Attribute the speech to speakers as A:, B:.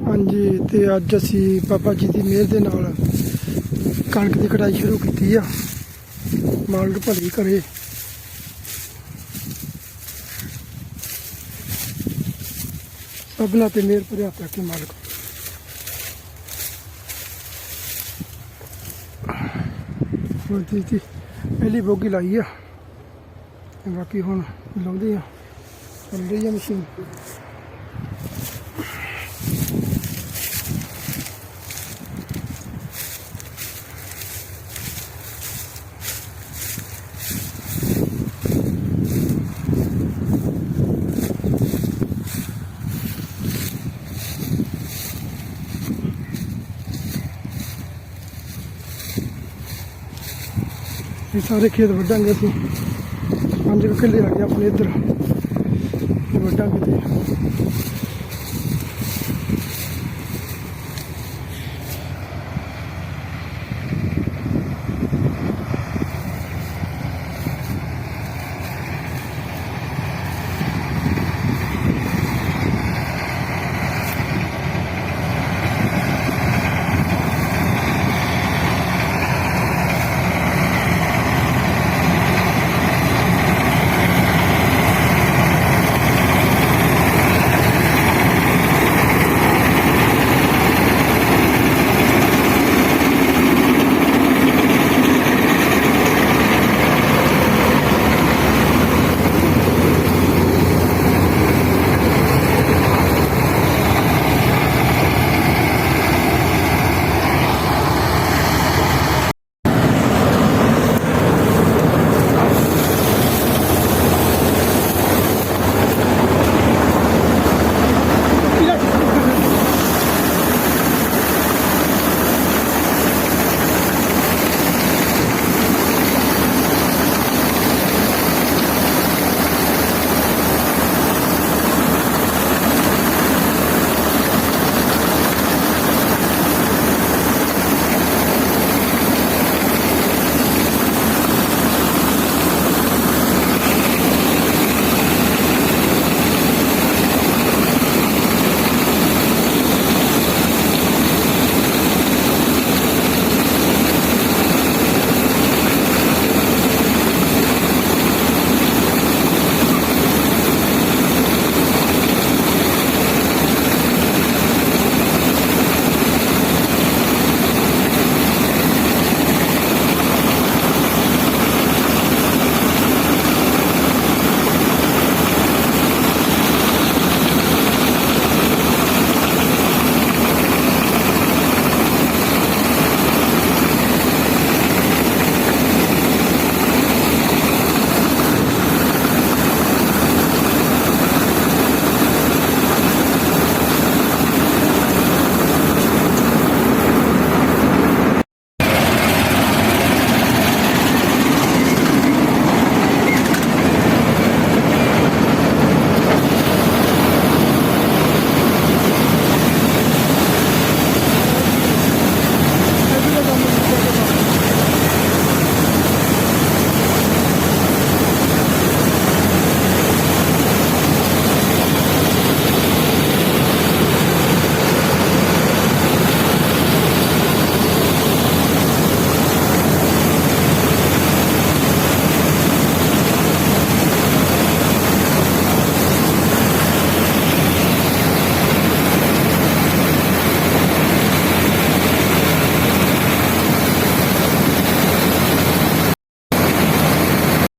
A: ਹਾਂਜੀ ਤੇ ਅੱਜ ਅਸੀਂ ਬਾਬਾ ਜੀ ਦੀ ਮਿਹਰ ਦੇ ਨਾਲ ਕਣਕ ਦੀ ਕਟਾਈ ਸ਼ੁਰੂ ਕੀਤੀ ਆ। ਮਾਲਕ ਭਲੀ ਕਰੇ। ਸਭਨਾਂ ਤੇ ਮਿਹਰ ਭਰਿਆ ਹੱਥ ਰੱਖੇ ਮਾਲਕ। ਹੁਣ ਜੀ ਪਹਿਲੀ ਬੋਗੀ ਲਾਈ ਆ, ਬਾਕੀ ਹੁਣ ਲਾਉਂਦੇ ਆ। ਚੱਲ ਰਹੀ ਆ ਮਸ਼ੀਨ। ये सारे खेत वड्डांगे असीं 5 किले आ गए अपने इधर वड्डांगे।